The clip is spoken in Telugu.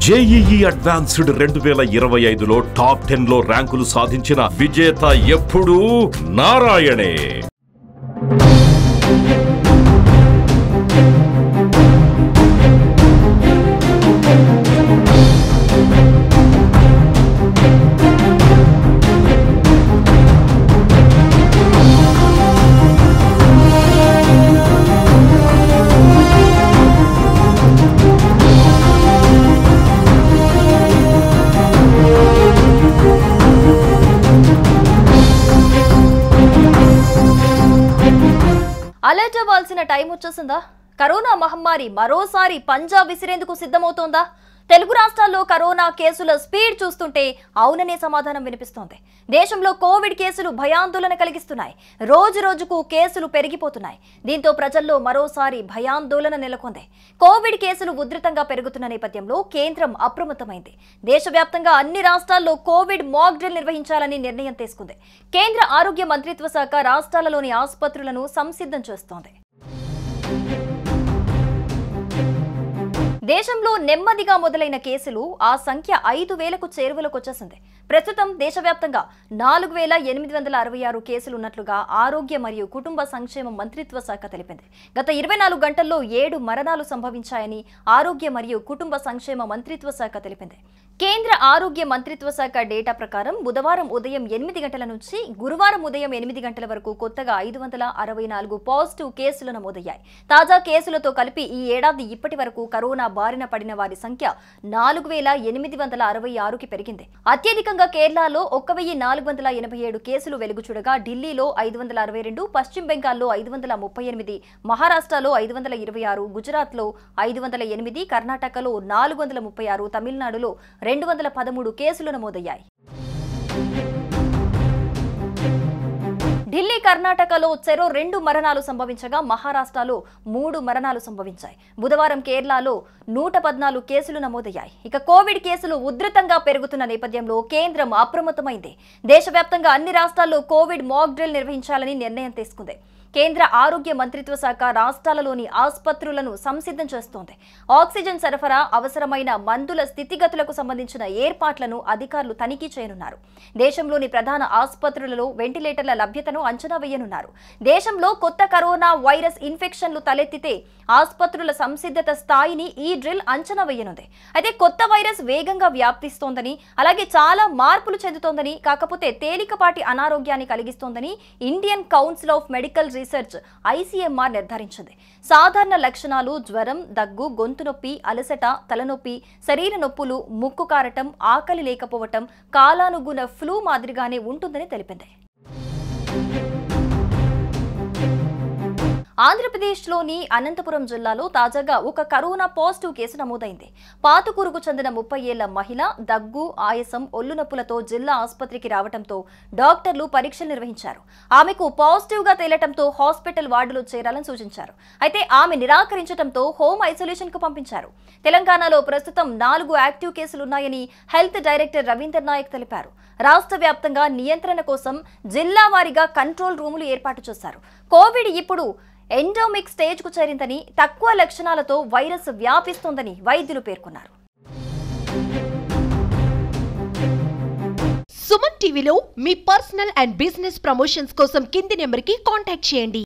జేఈఈ అడ్వాన్స్డ్ 2025లో టాప్ 10లో ర్యాంకులు సాధించిన విజేత ఎప్పుడూ నారాయణే. అలర్ట్ అవ్వాల్సిన టైం వచ్చేసిందా? కరోనా మహమ్మారి మరోసారి పంజా విసిరేందుకు సిద్ధమవుతోందా? తెలుగు రాష్ట్రాల్లో కరోనా కేసుల స్పీడ్ చూస్తుంటే అవుననే సమాధానం వినిపిస్తోంది. దేశంలో కోవిడ్ కేసులు భయాందోళన కలిగిస్తున్నాయి. రోజు రోజుకు కేసులు పెరిగిపోతున్నాయి. దీంతో ప్రజల్లో మరోసారి భయాందోళన నెలకొంది. కోవిడ్ కేసులు ఉధృతంగా పెరుగుతున్న నేపథ్యంలో కేంద్రం అప్రమత్తమైంది. దేశవ్యాప్తంగా అన్ని రాష్ట్రాల్లో కోవిడ్ మాక్ డ్రిల్ నిర్వహించాలని నిర్ణయం తీసుకుంది. కేంద్ర ఆరోగ్య మంత్రిత్వ శాఖ రాష్ట్రాలలోని ఆసుపత్రులను సంసిద్ధం చేస్తోంది. దేశంలో నెమ్మదిగా మొదలైన కేసులు ఆ సంఖ్య 5,000కు చేరువలోకి వచ్చేసింది. ప్రస్తుతం దేశవ్యాప్తంగా 4,866 కేసులు ఉన్నట్లుగా ఆరోగ్య మరియు కుటుంబ సంక్షేమ మంత్రిత్వ శాఖ తెలిపింది. గత 24 గంటల్లో 7 మరణాలు సంభవించాయని ఆరోగ్య మరియు కుటుంబ సంక్షేమ మంత్రిత్వ శాఖ తెలిపింది. కేంద్ర ఆరోగ్య మంత్రిత్వ శాఖ డేటా ప్రకారం బుధవారం ఉదయం 8 గంటల నుంచి గురువారం ఉదయం 8 గంటల వరకు కొత్తగా 564 పాజిటివ్ కేసులు నమోదయ్యాయి. తాజా కేసులతో కలిపి ఈ ఏడాది ఇప్పటి వరకు కరోనా బారిన పడిన వారి సంఖ్య 4,866కి పెరిగింది. అత్యధికంగా కేరళలో 1,487 కేసులు వెలుగు చూడగా ఢిల్లీలో 562, పశ్చిమ బెంగాల్లో 538, మహారాష్ట్రలో 526, గుజరాత్లో 508, కర్ణాటకలో 436, తమిళనాడులో 213 కేసులు నమోదయ్యాయి. ఢిల్లీ, కర్ణాటకలో చెరో 2 మరణాలు సంభవించగా మహారాష్ట్రలో 3 మరణాలు సంభవించాయి. బుధవారం కేరళలో 114 కేసులు నమోదయ్యాయి. ఇక కోవిడ్ కేసులు ఉధృతంగా పెరుగుతున్న నేపథ్యంలో కేంద్రం అప్రమత్తమైంది. దేశవ్యాప్తంగా అన్ని రాష్ట్రాల్లో కోవిడ్ మాక్ డ్రిల్ నిర్వహించాలని నిర్ణయం తీసుకుంది. కేంద్ర ఆరోగ్య మంత్రిత్వ శాఖ రాష్ట్రాలలోని ఆసుపత్రులను సంసిద్ధం చేస్తోంది. ఆక్సిజన్ సరఫరా, అవసరమైన మందుల స్థితిగతులకు సంబంధించిన ఏర్పాట్లను అధికారులు తనిఖీ చేయనున్నారు. దేశంలోని ప్రధాన ఆసుపత్రులలో వెంటిలేటర్ల లభ్యతను అంచనా వేయనున్నారు. దేశంలో కొత్త కరోనా వైరస్ ఇన్ఫెక్షన్లు తలెత్తితే ఆసుపత్రుల సంసిద్ధత స్థాయిని ఈ డ్రిల్ అంచనా వేయనుంది. అయితే కొత్త వైరస్ వేగంగా వ్యాప్తిస్తోందని, అలాగే చాలా మార్పులు చెందుతోందని, కాకపోతే తేలికపాటి అనారోగ్యాన్ని కలిగిస్తోందని Indian Council of Medical Research ICMR నిర్ధారించింది. సాధారణ లక్షణాలు జ్వరం, దగ్గు, గొంతు నొప్పి, అలసట, తలనొప్పి, శరీర నొప్పులు, ముక్కు కారటం, ఆకలి లేకపోవటం కాలానుగుణ ఫ్లూ మాదిరిగానే ఉంటుందని తెలిపింది. ఆంధ్రప్రదేశ్లోని అనంతపురం జిల్లాలో తాజాగా ఒక కరోనా పాజిటివ్ కేసు నమోదైంది. పాతుకూరుకు చెందిన 30 ఏళ్ల మహిళ దగ్గు, ఆయాసం, ఒళ్ళు నొప్పులతో జిల్లా ఆసుపత్రికి రావడంతో డాక్టర్లు పరీక్షలు నిర్వహించారు. ఆమెకు పాజిటివ్ గా తేలటంతో హాస్పిటల్ వార్డులో చేరాలని సూచించారు. అయితే ఆమె నిరాకరించడంతో హోమ్ ఐసోలేషన్ కు పంపించారు. తెలంగాణలో ప్రస్తుతం 4 యాక్టివ్ కేసులున్నాయని హెల్త్ డైరెక్టర్ రవీందర్ నాయక్ తెలిపారు. రాష్ట్ర వ్యాప్తంగా నియంత్రణ కోసం జిల్లా వారీగా కంట్రోల్ రూములు ఏర్పాటు చేశారు. కోవిడ్ ఇప్పుడు ఎండోమిక్ స్టేజ్ కు చేరిందని, తక్కువ లక్షణాలతో వైరస్ వ్యాపిస్తోందని వైద్యులు పేర్కొన్నారు. సుమన్ టీవీలో మీ పర్సనల్ అండ్ బిజినెస్ ప్రమోషన్స్ కోసం కింది నెంబర్కి కాంటాక్ట్ చేయండి.